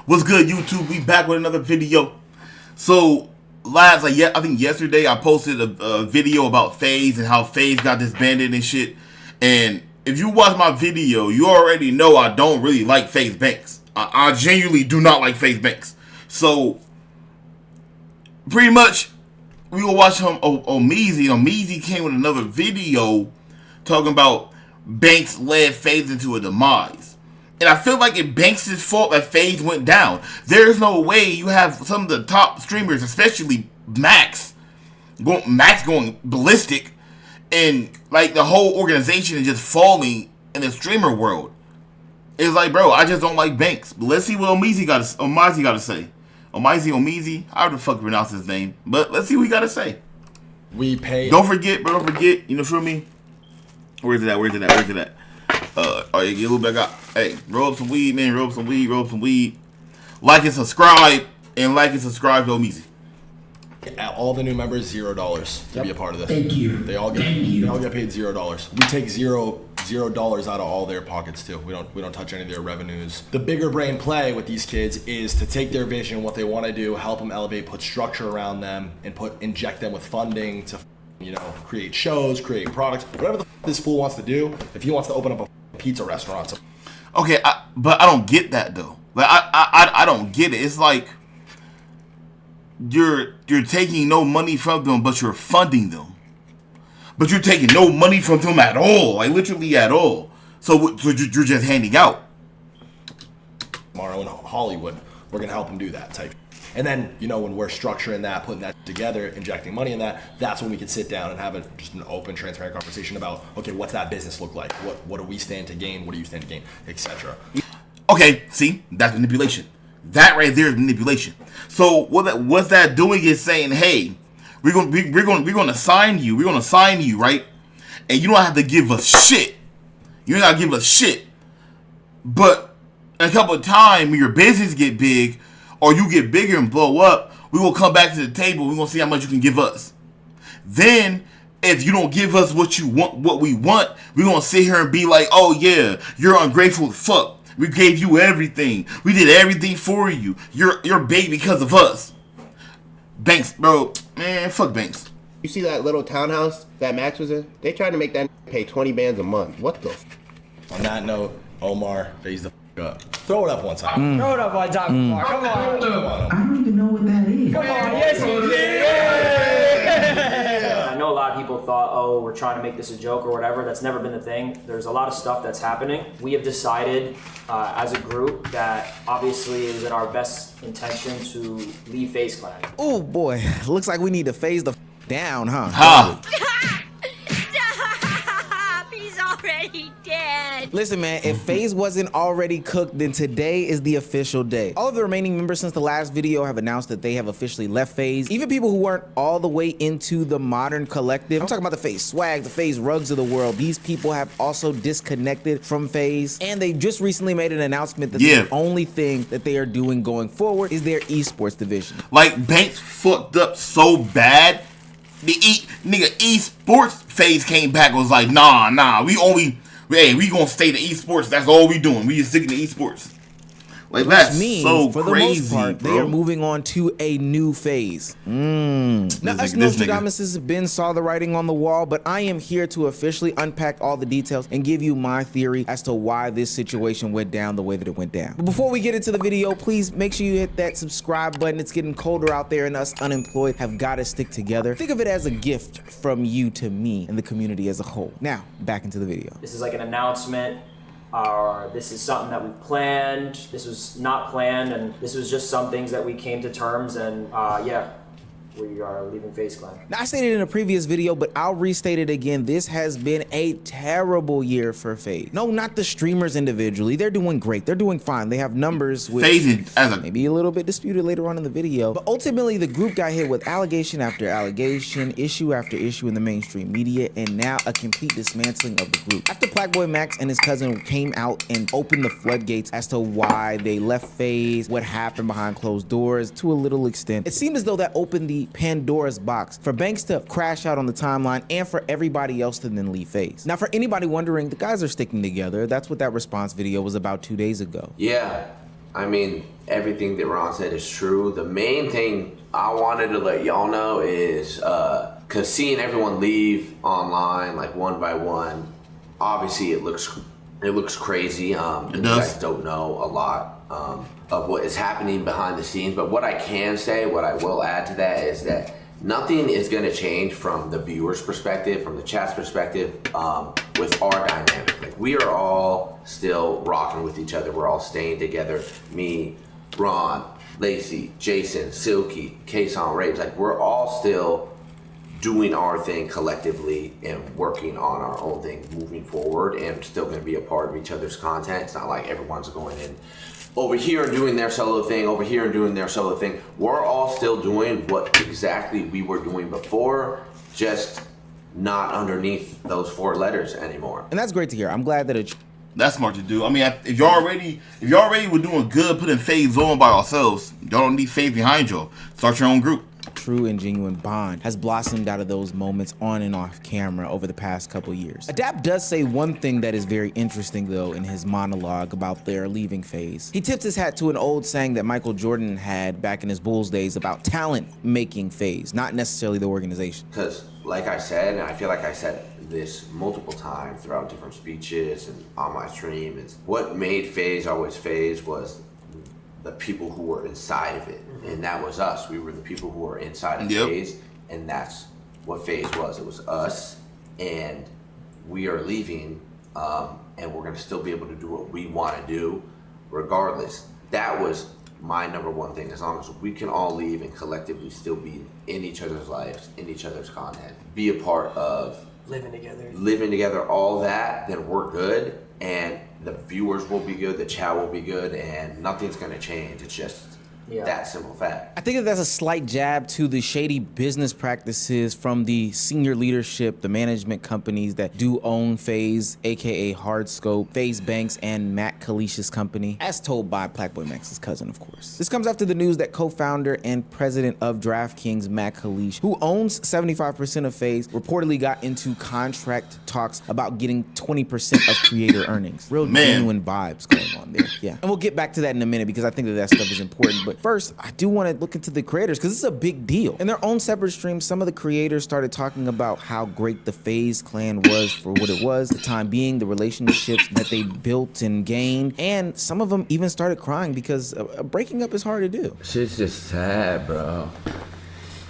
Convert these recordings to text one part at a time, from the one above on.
What's good, YouTube? We back with another video. So, I think yesterday I posted a video about FaZe and how FaZe got disbanded and shit. And if you watch my video, you already know I don't really like FaZe Banks. I genuinely do not like FaZe Banks. So, pretty much, we will watch him. Meezy. Meezy came with another video talking about Banks led FaZe into a demise. And I feel like it's Banks' fault that FaZe went down. There's no way you have some of the top streamers, especially Max going ballistic, and like the whole organization is just falling in the streamer world. It's like, bro, I just don't like Banks. But let's see what Meezy got to say. Meezy, how the fuck pronounce his name? But let's see what he got to say. We pay. Don't forget, bro. Don't forget. You know, feel me? Where's it at? Oh, yeah, get a little bit. Hey, roll up some weed, man. Roll up some weed. Like and subscribe to Meezy. All the new members, $0 to be a part of this. Thank you. They all get paid $0. We take $0 out of all their pockets too. We don't touch any of their revenues. The bigger brain play with these kids is to take their vision, what they want to do, help them elevate, put structure around them, and inject them with funding to, create shows, create products, whatever this fool wants to do. If he wants to open up a pizza restaurant, so. Okay, but I don't get that though. Like I don't get it. It's like you're taking no money from them, but you're funding them. But you're taking no money from them at all, like literally at all. So you're just handing out. Tomorrow in Hollywood, we're gonna help them do that type. And then, when we're structuring that, putting that together, injecting money in that, that's when we can sit down and have just an open, transparent conversation about, okay, what's that business look like? What do we stand to gain? What do you stand to gain? Etc. Okay, see, that's manipulation. That right there is manipulation. So what that doing is saying, hey, we're gonna sign you. We're gonna sign you, right? And you don't have to give us shit. You ain't gotta give us shit. But in a couple of times when your business get big, or you get bigger and blow up, we will come back to the table. We're gonna see how much you can give us. Then, if you don't give us what you want, what we want, we're gonna sit here and be like, oh yeah, you're ungrateful as fuck. We gave you everything. We did everything for you. You're big because of us. Banks, bro, man, fuck Banks. You see that little townhouse that Max was in? They tried to make that pay 20 bands a month. What the? On that note, Omar, phase the up. Throw it up one time. Throw it up one time, Omar. Come on. I don't even know what that is. Come on, yes you did. I know a lot of people thought, oh, we're trying to make this a joke or whatever. That's never been the thing. There's a lot of stuff that's happening. We have decided as a group that obviously it is in our best intention to leave FaZe Clan. Oh boy, looks like we need to phase the down, huh? Ha! Stop! He's already dead. Listen, man, if FaZe wasn't already cooked, then today is the official day. All of the remaining members since the last video have announced that they have officially left FaZe. Even people who weren't all the way into the modern collective. I'm talking about the FaZe swag, the FaZe rugs of the world. These people have also disconnected from FaZe, and they just recently made an announcement that the only thing that they are doing going forward is their esports division. Like, Banks fucked up so bad. The esports FaZe came back and was like, nah, we gonna stay to esports. That's all we doing. We just sticking to esports. Like, that's so for crazy, the most part, bro. they are moving on to a new phase. Now, us Nostradamuses have been saw the writing on the wall, but I am here to officially unpack all the details and give you my theory as to why this situation went down the way that it went down. But before we get into the video, please make sure you hit that subscribe button. It's getting colder out there, and us unemployed have got to stick together. Think of it as a gift from you to me and the community as a whole. Now, back into the video. This is like an announcement. This is something that we planned. This was not planned, and this was just some things that we came to terms, and yeah, we are leaving FaZe Clan. Now, I stated in a previous video, but I'll restate it again. This has been a terrible year for FaZe. No, not the streamers individually. They're doing great. They're doing fine. They have numbers which maybe a little bit disputed later on in the video. But ultimately, the group got hit with allegation after allegation, issue after issue in the mainstream media, and now a complete dismantling of the group. After Blackboy Max and his cousin came out and opened the floodgates as to why they left FaZe, what happened behind closed doors, to a little extent, it seemed as though that opened the Pandora's box for Banks to crash out on the timeline and for everybody else to then leave FaZe. Now, for anybody wondering, the guys are sticking together. That's what that response video was about 2 days ago. Yeah, I mean, everything that Ron said is true. The main thing I wanted to let y'all know is, cause seeing everyone leave online like one by one, obviously it looks crazy. You guys don't know a lot of what is happening behind the scenes, but what I can say, what I will add to that is that nothing is going to change from the viewer's perspective, from the chat's perspective, with our dynamic. Like, we are all still rocking with each other. We're all staying together. Me, Ron, Lacey, Jason, Silky, Kason, Raves. Like, we're all still doing our thing collectively and working on our own thing moving forward, and still going to be a part of each other's content. It's not like everyone's going in over here and doing their solo thing, over here and doing their solo thing. We're all still doing what exactly we were doing before, just not underneath those 4 letters anymore. And that's great to hear. I'm glad that that's smart to do. I mean, if y'all already were doing good, putting FaZe on by ourselves, y'all don't need FaZe behind y'all. Start your own group. True and genuine bond has blossomed out of those moments on and off camera over the past couple years. Adapt does say one thing that is very interesting though in his monologue about their leaving FaZe. He tips his hat to an old saying that Michael Jordan had back in his Bulls days about talent making FaZe, not necessarily the organization. Because like I said, and I feel like I said this multiple times throughout different speeches and on my stream, is what made FaZe always FaZe was the people who were inside of it, and that was us. We were the people who were inside of FaZe, and that's what FaZe was. It was us, and we are leaving, and we're gonna still be able to do what we want to do, regardless. That was my number one thing. As long as we can all leave and collectively still be in each other's lives, in each other's content, be a part of living together, all that, then we're good. And the viewers will be good, the chat will be good, and nothing's gonna change. It's just that simple fact. I think that that's a slight jab to the shady business practices from the senior leadership, the management companies that do own FaZe, aka Hardscope, FaZe Banks, and Matt Kalish's company, as told by Blackboy Max's cousin, of course. This comes after the news that co-founder and president of DraftKings, Matt Kalish, who owns 75% of FaZe, reportedly got into contract talks about getting 20% of creator earnings. Real genuine vibes going on there. Yeah, and we'll get back to that in a minute because I think that stuff is important. But first, I do want to look into the creators because this is a big deal. In their own separate streams, some of the creators started talking about how great the FaZe clan was for what it was, the time being, the relationships that they built and gained, and some of them even started crying because breaking up is hard to do. Shit's just sad, bro.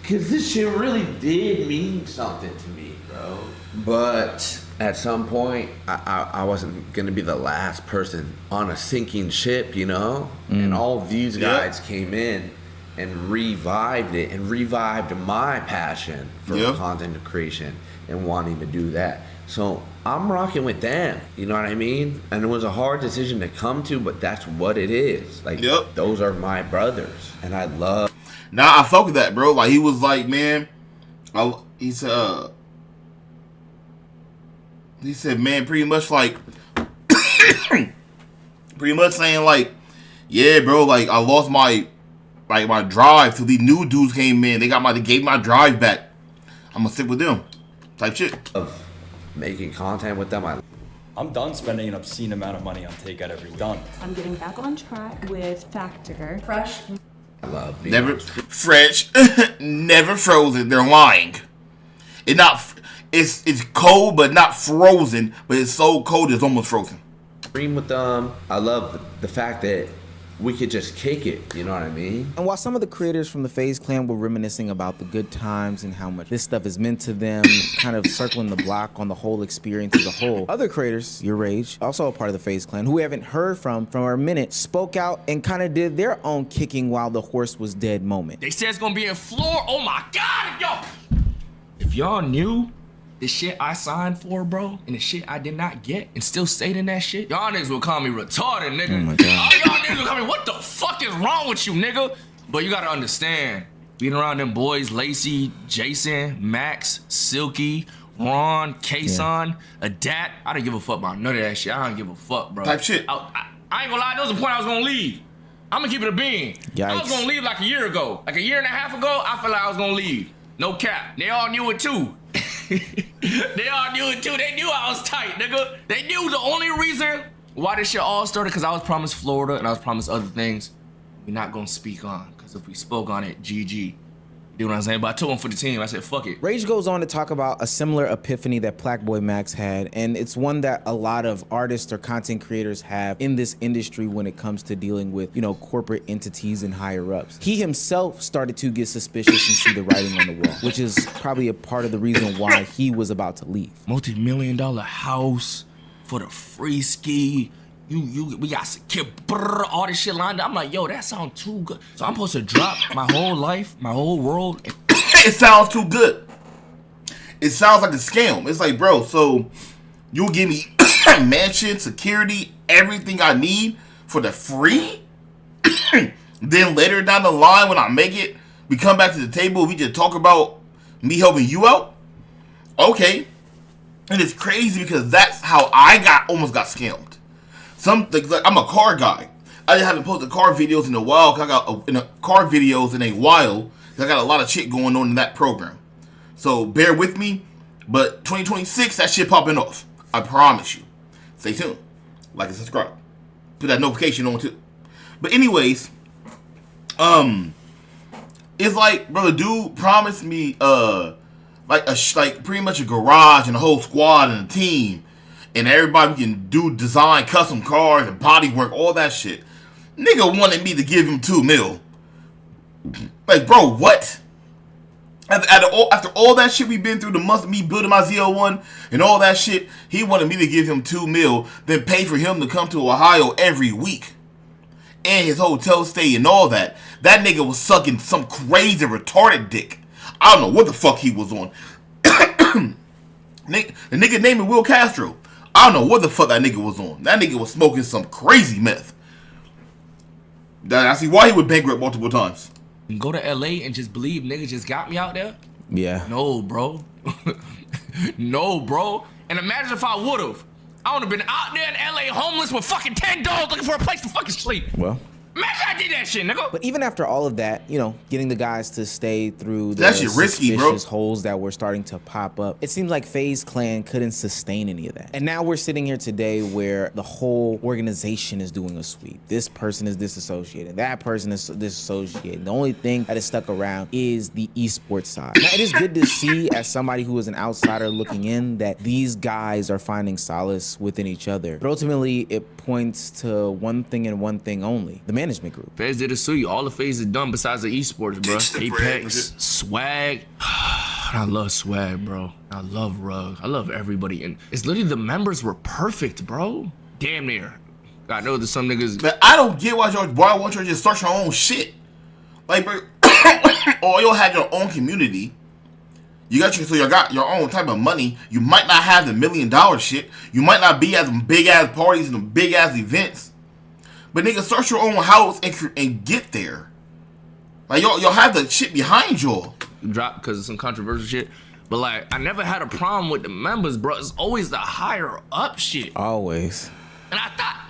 Cause this shit really did mean something to me, bro. But at some point, I wasn't gonna be the last person on a sinking ship, you know? And all these guys came in and revived it and revived my passion for content creation and wanting to do that. So I'm rocking with them, you know what I mean? And it was a hard decision to come to, but that's what it is. Like, those are my brothers, and I love. Nah, I fuck with that, bro. Like, he was like, man, he said, man, pretty much like, pretty much saying like, yeah, bro, like I lost my drive till these new dudes came in. They gave my drive back. I'm gonna stick with them, type shit. Of making content with them, I'm done spending an obscene amount of money on takeout every done. I'm getting back on track with Factor. Fresh. I love being never fresh, never frozen. They're lying. It's cold but not frozen, but it's so cold it's almost frozen. Stream with them. I love the fact that we could just kick it, you know what I mean? And while some of the creators from the FaZe clan were reminiscing about the good times and how much this stuff is meant to them, kind of circling the block on the whole experience as a whole, other creators, Your Rage, also a part of the FaZe clan, who we haven't heard from a minute, spoke out and kind of did their own kicking while the horse was dead moment. They said it's gonna be in floor. Oh my God, if y'all knew the shit I signed for, bro, and the shit I did not get and still stayed in that shit, y'all niggas will call me retarded, nigga. Oh my God. All y'all niggas will call me, what the fuck is wrong with you, nigga? But you gotta understand, being around them boys, Lacey, Jason, Max, Silky, Ron, Kason, Adapt, I didn't give a fuck about none of that shit. I don't give a fuck, bro. Type shit. I ain't gonna lie, there was a point I was gonna leave. I'm gonna keep it a bean. Yikes. I was gonna leave like a year ago. Like a year and a half ago, I felt like I was gonna leave. No cap. They all knew it too. They all knew it too. They knew I was tight, nigga. They knew the only reason Why this shit all started? Because I was promised Florida and I was promised other things we're not gonna speak on. Because if we spoke on it, GG. You know what I'm saying? But I took one for the team. I said, fuck it. Rage goes on to talk about a similar epiphany that Plaqueboy Max had, and it's one that a lot of artists or content creators have in this industry when it comes to dealing with, you know, corporate entities and higher ups. He himself started to get suspicious and see the writing on the wall, which is probably a part of the reason why he was about to leave. Multi-million-dollar house for the free ski. We got secure, all this shit lined up. I'm like, yo, that sounds too good. So I'm supposed to drop my whole life, my whole world. It sounds too good. It sounds like a scam. It's like, bro, so you'll give me mansion, security, everything I need for the free? Then later down the line when I make it, we come back to the table, we just talk about me helping you out? Okay. And it's crazy because that's how I almost got scammed. Something like, I'm a car guy. I just haven't posted car videos in a while. Cause I got car videos in a while. I got a lot of shit going on in that program. So bear with me. But 2026, that shit popping off. I promise you. Stay tuned. Like and subscribe. Put that notification on too. But anyways, it's like, bro, the dude promised me like pretty much a garage and a whole squad and a team. And everybody can do design, custom cars, and body work, all that shit. Nigga wanted me to give him $2 million. Like, bro, what? After all that shit we've been through, the month of me building my ZL1 and all that shit, he wanted me to give him $2 million, then pay for him to come to Ohio every week. And his hotel stay and all that. That nigga was sucking some crazy retarded dick. I don't know what the fuck he was on. The nigga named Will Castro. I don't know what the fuck that nigga was on. That nigga was smoking some crazy meth. I see why he would bankrupt multiple times. You go to LA and just believe niggas just got me out there? Yeah. No, bro. No, bro. And imagine if I would've. I would've been out there in LA homeless with fucking 10 dogs looking for a place to fucking sleep. Well. Imagine I did that shit, nigga. But even after all of that, you know, getting the guys to stay through the that shit risky, bro. suspicious holes that were starting to pop up, it seems like FaZe Clan couldn't sustain any of that. And now we're sitting here today where the whole organization is doing a sweep. This person is disassociated. That person is disassociated. The only thing that is stuck around is the esports side. Now, it is good to see, as somebody who is an outsider looking in, that these guys are finding solace within each other. But ultimately, it points to one thing and one thing only: the management group. FaZe did a suit. All the FaZe is done besides the esports, bro. Apex, swag. I love swag, bro. I love Rug. I love everybody. And it's literally the members were perfect, bro. Damn near. I know there's some niggas. But I don't get why I want you to just start your own shit. Like, bro, or you'll have your own community. You got your own type of money. You might not have the $1 million shit. You might not be at some big ass parties and big ass events. But nigga, start your own house and get there. Like, y'all have the shit behind y'all. Drop because of some controversial shit. But like, I never had a problem with the members, bro. It's always the higher up shit. Always. And I thought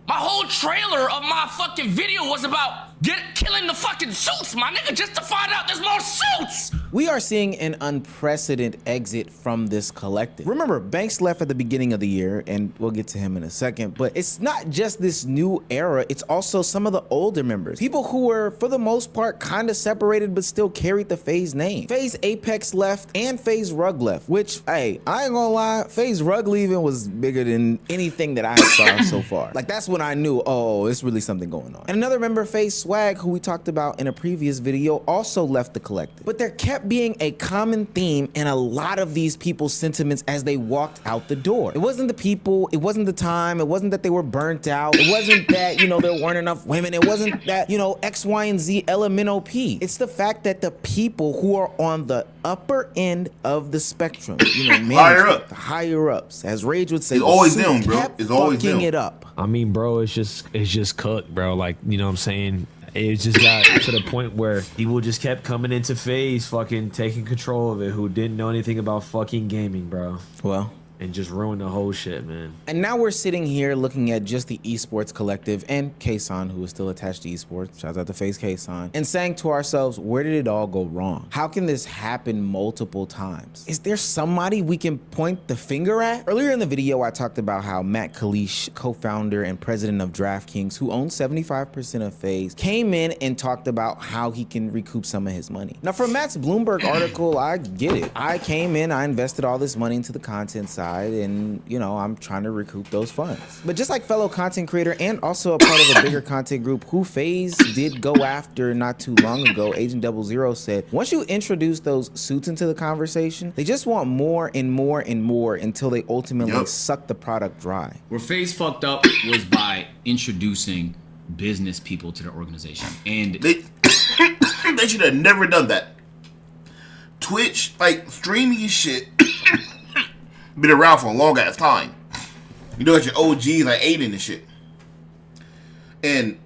my whole trailer of my fucking video was about killing the fucking suits, my nigga, just to find out there's more suits. We are seeing an unprecedented exit from this collective. Remember, Banks left at the beginning of the year, and we'll get to him in a second, but it's not just this new era, it's also some of the older members. People who were, for the most part, kind of separated, but still carried the FaZe name. FaZe Apex left, and FaZe Rug left, which, hey, I ain't gonna lie, FaZe Rug leaving was bigger than anything that I saw so far. Like, that's when I knew, oh, it's really something going on. And another member, FaZe Swag, who we talked about in a previous video, also left the collective. But there kept being a common theme in a lot of these people's sentiments as they walked out the door. It wasn't the people, it wasn't the time, it wasn't that they were burnt out, it wasn't that, you know, there weren't enough women, it wasn't that, you know, X, Y, and Z, LMNOP. It's the fact that the people who are on the upper end of the spectrum, you know, the higher ups, as Rage would say, it's always them, bro. It's always them. It up. I mean, bro, it's just cooked, bro. Like, you know what I'm saying? It just got to the point where people just kept coming into FaZe, fucking taking control of it, who didn't know anything about fucking gaming, bro. Well, and just ruin the whole shit, man. And now we're sitting here looking at just the esports collective and Kason, who is still attached to esports, shouts out to FaZe Kason, and saying to ourselves, where did it all go wrong? How can this happen multiple times? Is there somebody we can point the finger at? Earlier in the video, I talked about how Matt Kalish, co-founder and president of DraftKings, who owns 75% of FaZe, came in and talked about how he can recoup some of his money. Now, from Matt's Bloomberg article, I get it. I came in, I invested all this money into the content side, and you know, I'm trying to recoup those funds. But just like fellow content creator and also a part of a bigger content group who FaZe did go after not too long ago, Agent 00 said, once you introduce those suits into the conversation, they just want more and more and more until they ultimately suck the product dry. Where FaZe fucked up was by introducing business people to the organization, and they should have never done that. Twitch, like streaming and shit, been around for a long ass time. You know, it's your OGs like Aiden and shit, and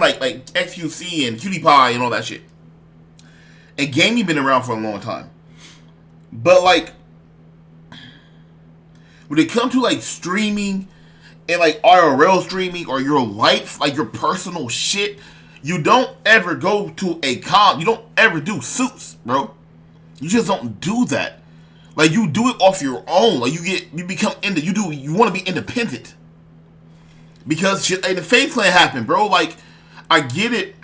like XQC and PewDiePie and all that shit. And gaming been around for a long time, but like when it comes to like streaming and like IRL streaming or your life, like your personal shit, you don't ever go to a con. You don't ever do suits, bro. You just don't do that. Like, you do it off your own. Like, you want to be independent. Because shit, like, the FaZe Clan happened, bro. Like, I get it.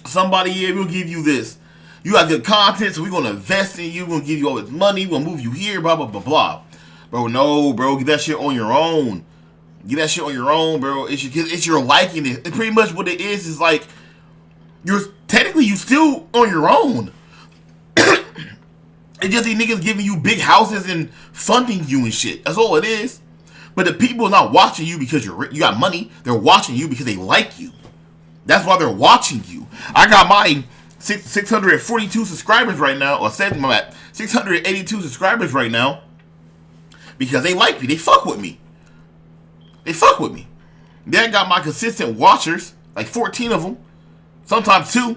Somebody here will give you this. You got good content, so we're going to invest in you. We're going to give you all this money. We're going to move you here, blah, blah, blah, blah. Bro, no, bro. Get that shit on your own. Get that shit on your own, bro. It's your liking it. It's pretty much what it is like, you still on your own. It's just these niggas giving you big houses and funding you and shit. That's all it is. But the people are not watching you because you got money. They're watching you because they like you. That's why they're watching you. I got my 642 subscribers right now, or 682 subscribers right now because they like me. They fuck with me. They fuck with me. Then I got my consistent watchers, like 14 of them, sometimes 2.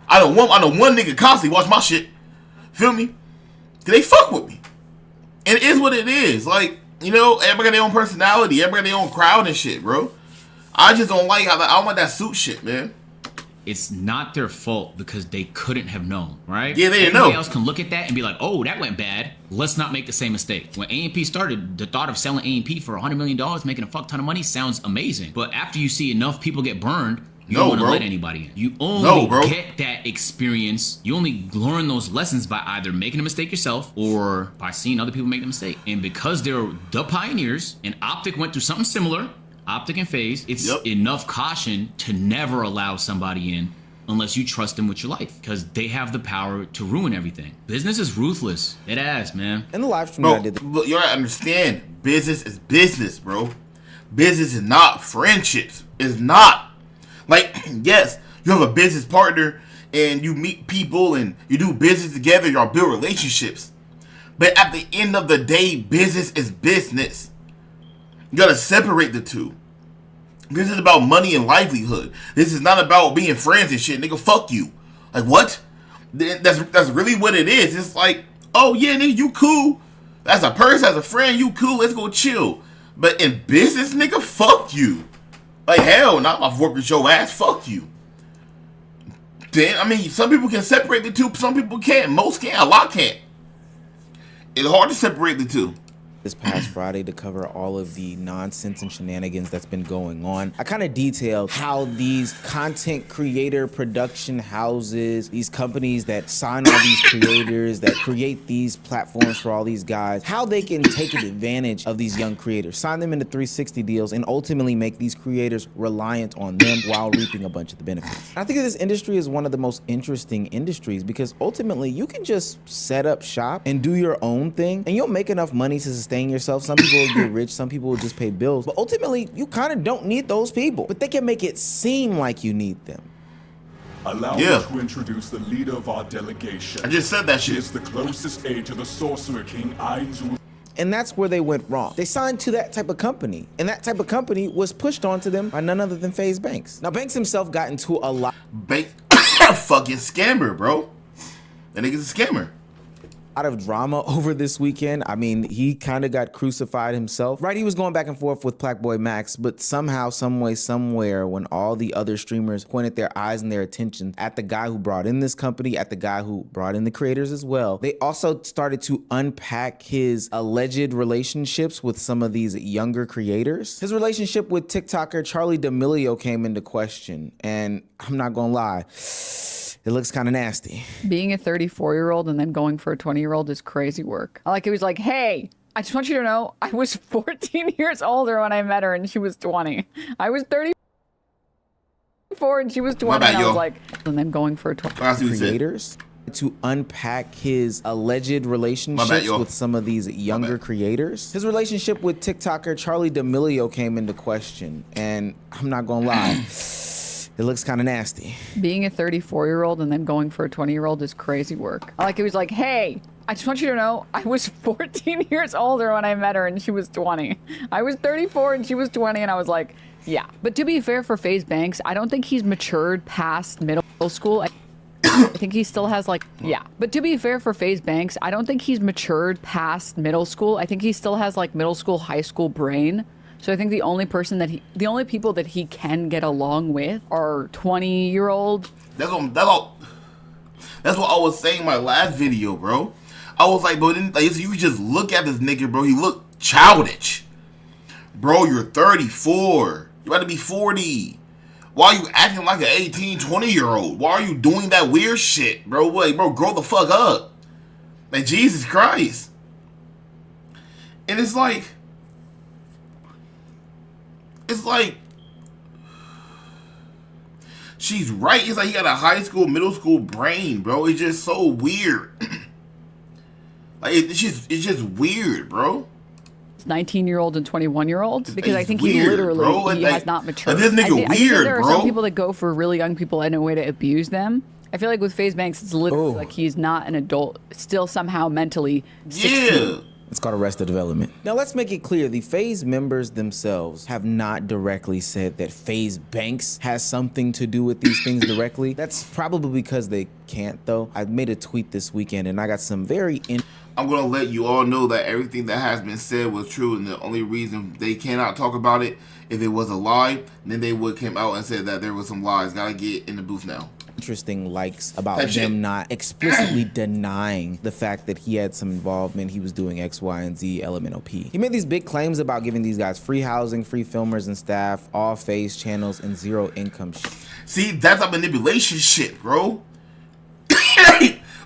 I know one nigga constantly watch my shit. Feel me? They fuck with me. And it is what it is. Like, you know, everybody got their own personality. Everybody got their own crowd and shit, bro. I just don't like I don't like that suit shit, man. It's not their fault because they couldn't have known, right? Yeah, they didn't know. Anybody else can look at that and be like, oh, that went bad. Let's not make the same mistake. When A&P started, the thought of selling A&P for $100 million, making a fuck ton of money sounds amazing. But after you see enough people get burned, you don't want to let anybody in. You only get that experience. You only learn those lessons by either making a mistake yourself or by seeing other people make the mistake. And because they're the pioneers, and Optic went through something similar, Optic and FaZe, it's enough caution to never allow somebody in unless you trust them with your life, because they have the power to ruin everything. Business is ruthless. It has, man. In the live stream, bro, I did. Look, you gotta understand, business is business, bro. Business is not friendships. It's not. Like, yes, you have a business partner and you meet people and you do business together, y'all build relationships. But at the end of the day, business is business. You gotta separate the two. This is about money and livelihood. This is not about being friends and shit. Nigga, fuck you. Like, what? That's really what it is. It's like, oh yeah, nigga, you cool. As a person, as a friend, you cool. Let's go chill. But in business, nigga, fuck you. Like, hell, not my work with your ass. Fuck you. Then, I mean, some people can separate the two. Some people can't. Most can't. A lot can't. It's hard to separate the two. This past Friday to cover all of the nonsense and shenanigans that's been going on. I kind of detailed how these content creator production houses, these companies that sign all these creators, that create these platforms for all these guys, how they can take advantage of these young creators, sign them into 360 deals, and ultimately make these creators reliant on them while reaping a bunch of the benefits. I think that this industry is one of the most interesting industries because ultimately you can just set up shop and do your own thing and you'll make enough money to sustain yourself. Some people will get rich, some people will just pay bills, but ultimately you kind of don't need those people, but they can make it seem like you need them. Allow me to introduce the leader of our delegation. I just said that shit. He is the closest aide to the Sorcerer King, Ainzu. And that's where they went wrong. They signed to that type of company, and that type of company was pushed onto them by none other than FaZe Banks. Now, Banks himself got into a lot. Fucking scammer, bro. That nigga's a scammer. lot of drama over this weekend. I mean, he kind of got crucified himself, right? He was going back and forth with Blackboy Max, but somehow, some way, somewhere, when all the other streamers pointed their eyes and their attention at the guy who brought in this company, at the guy who brought in the creators as well, they also started to unpack his alleged relationships with some of these younger creators. His relationship with TikToker Charlie D'Amelio came into question, and I'm not gonna lie, it looks kind of nasty. Being a 34-year-old and then going for a 20-year-old is crazy work. Like, he was like, hey, I just want you to know I was 14 years older when I met her and she was 20. I was 34 and she was 20. Bad, and I was like, and then going for a 20. Creators to unpack his alleged relationships with some of these younger creators. His relationship with TikToker Charlie D'Amelio came into question, and I'm not gonna lie, it looks kind of nasty. Being a 34-year-old and then going for a 20-year-old is crazy work. Like, he was like, hey, I just want you to know I was 14 years older when I met her and she was 20. I was 34 and she was 20, and I was like, yeah. But to be fair for FaZe Banks, I don't think he's matured past middle school. I think he still has like, yeah. But to be fair for FaZe Banks, I don't think he's matured past middle school. I think he still has like middle school, high school brain. So I think the only people that he can get along with are 20-year-old. That's what I was saying in my last video, bro. I was like, bro, you just look at this nigga, bro. He look childish. Bro, you're 34. You're about to be 40. Why are you acting like an 18, 20-year-old? Why are you doing that weird shit, bro? Like, bro, grow the fuck up. Like, Jesus Christ. And it's like, she's right. It's like he got a high school, middle school brain, bro. It's just so weird. Like, it's just weird, bro. 19-year-old and 21-year-olds, because It's I think weird, he literally bro. has not matured. This nigga I think weird, there are bro. some people that go for really young people in a way to abuse them. I feel like with FaZe Banks, it's literally like he's not an adult, still somehow mentally 16. Yeah. It's called Arrested Development. Now let's make it clear, the FaZe members themselves have not directly said that FaZe Banks has something to do with these things directly. That's probably because they can't though. I made a tweet this weekend and I got some very I'm gonna let you all know that everything that has been said was true, and the only reason they cannot talk about it, if it was a lie, then they would come out and say that there was some lies. Gotta get in the booth now. Interesting likes about them not explicitly denying the fact that he had some involvement. He was doing X, Y, and Z, LMNOP. He made these big claims about giving these guys free housing, free filmers and staff, all FaZe channels, and zero income shit. See, that's a manipulation shit, bro.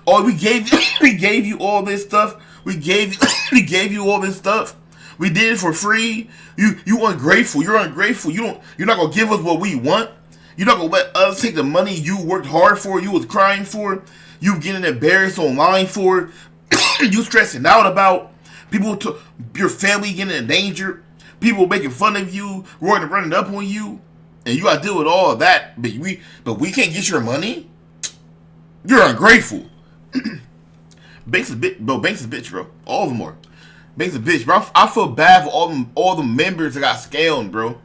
Oh, we gave you all this stuff. We gave you all this stuff. We did it for free. You ungrateful. You're ungrateful. You're not gonna give us what we want. You're not gonna let us take the money you worked hard for. You was crying for. You getting embarrassed online for. You stressing out about. People, your family getting in danger. People making fun of you, running up on you, and you gotta deal with all of that. But we can't get your money. You're ungrateful. Banks is bitch, bro. Banks is bitch, bro. All of them are. Banks is bitch, bro. I feel bad for all the members that got scammed, bro.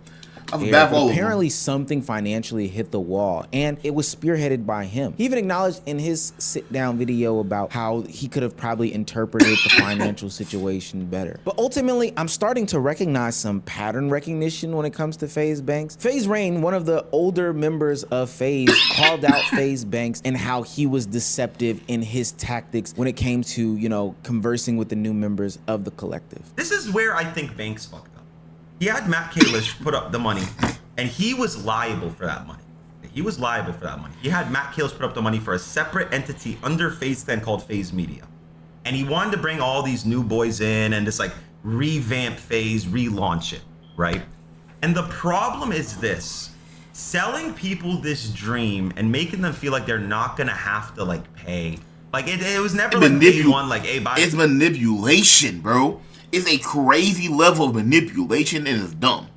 I feel bad for all of them. Apparently something financially hit the wall, and it was spearheaded by him. He even acknowledged in his sit-down video about how he could have probably interpreted the financial situation better. But ultimately, I'm starting to recognize some pattern recognition when it comes to FaZe Banks. FaZe Rain, one of the older members of FaZe, called out FaZe Banks and how he was deceptive in his tactics when it came to, you know, conversing with the new members of the collective. This is where I think Banks fucked up. He had Matt Kalish put up the money, and he was liable for that money. He was liable for that money. He had Matt Kalish put up the money for a separate entity under FaZe 10 called FaZe Media. And he wanted to bring all these new boys in and just like revamp FaZe, relaunch it, right? And the problem is this. Selling people this dream and making them feel like they're not gonna have to like pay. Like it was never like day one, like, hey, buy. It's manipulation, bro. It's a crazy level of manipulation, and it's dumb.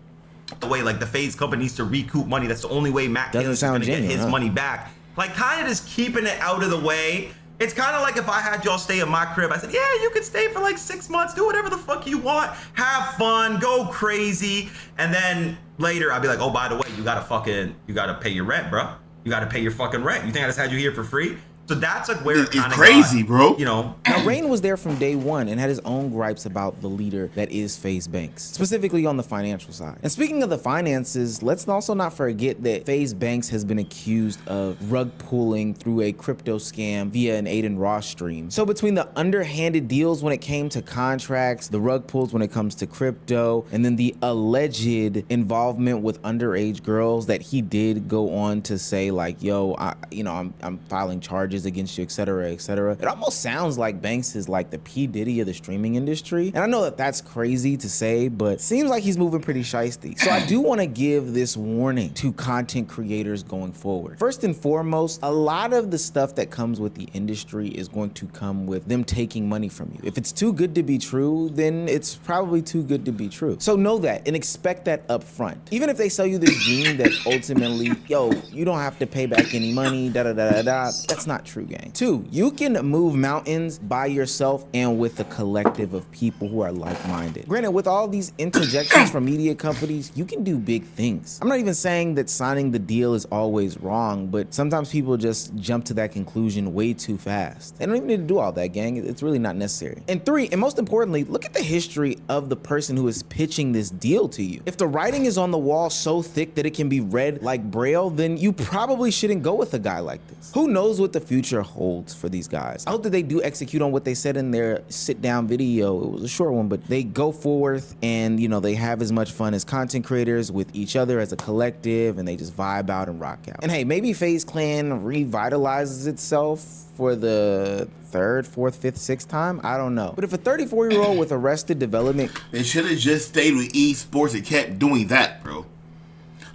The way like the FaZe company needs to recoup money. That's the only way Matt Kalish is gonna get his money back. Like kind of just keeping it out of the way. It's kind of like if I had y'all stay in my crib. I said, yeah, you can stay for like 6 months, do whatever the fuck you want, have fun, go crazy, and then later I'd be like, oh, by the way, you gotta pay your rent, bro. You gotta pay your fucking rent. You think I just had you here for free? So that's like where it's crazy, bro. You know, now Rain was there from day one and had his own gripes about the leader that is FaZe Banks, specifically on the financial side. And speaking of the finances, let's also not forget that FaZe Banks has been accused of rug pulling through a crypto scam via an Aiden Ross stream. So between the underhanded deals when it came to contracts, the rug pulls when it comes to crypto, and then the alleged involvement with underage girls that he did go on to say like, yo, I'm filing charges against you, etc., etc. It almost sounds like Banks is like the P. Diddy of the streaming industry. And I know that that's crazy to say, but seems like he's moving pretty shiesty. So I do want to give this warning to content creators going forward. First and foremost, a lot of the stuff that comes with the industry is going to come with them taking money from you. If it's too good to be true, then it's probably too good to be true. So know that and expect that up front. Even if they sell you this dream that ultimately, yo, you don't have to pay back any money, that's not true, gang. 2, you can move mountains by yourself and with a collective of people who are like-minded. Granted, with all these interjections from media companies, you can do big things. I'm not even saying that signing the deal is always wrong, but sometimes people just jump to that conclusion way too fast. They don't even need to do all that, gang. It's really not necessary. And 3, and most importantly, look at the history of the person who is pitching this deal to you. If the writing is on the wall so thick that it can be read like Braille, then you probably shouldn't go with a guy like this. Who knows what the future holds for these guys? I hope that they do execute on what they said in their sit-down video. It was a short one, but they go forth and, you know, they have as much fun as content creators with each other as a collective, and they just vibe out and rock out. And hey, maybe FaZe Clan revitalizes itself for the 3rd, 4th, 5th, 6th time. I don't know. But if a 34-year-old with Arrested Development, they should have just stayed with esports and kept doing that, bro.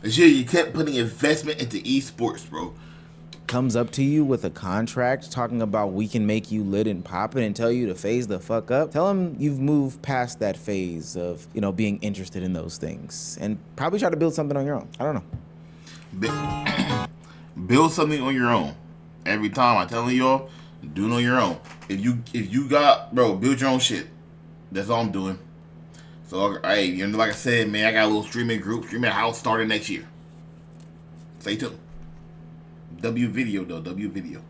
They should have kept putting investment into esports, bro. Comes up to you with a contract talking about we can make you lit and poppin' and tell you to phase the fuck up, tell him you've moved past that phase of, you know, being interested in those things and probably try to build something on your own. I don't know. Build something on your own. Every time I'm telling y'all, do it on your own. If you got, bro, build your own shit. That's all I'm doing. So, hey, you know, like I said, man, I got a little streaming group, streaming house starting next year. Stay tuned. W video though, W video.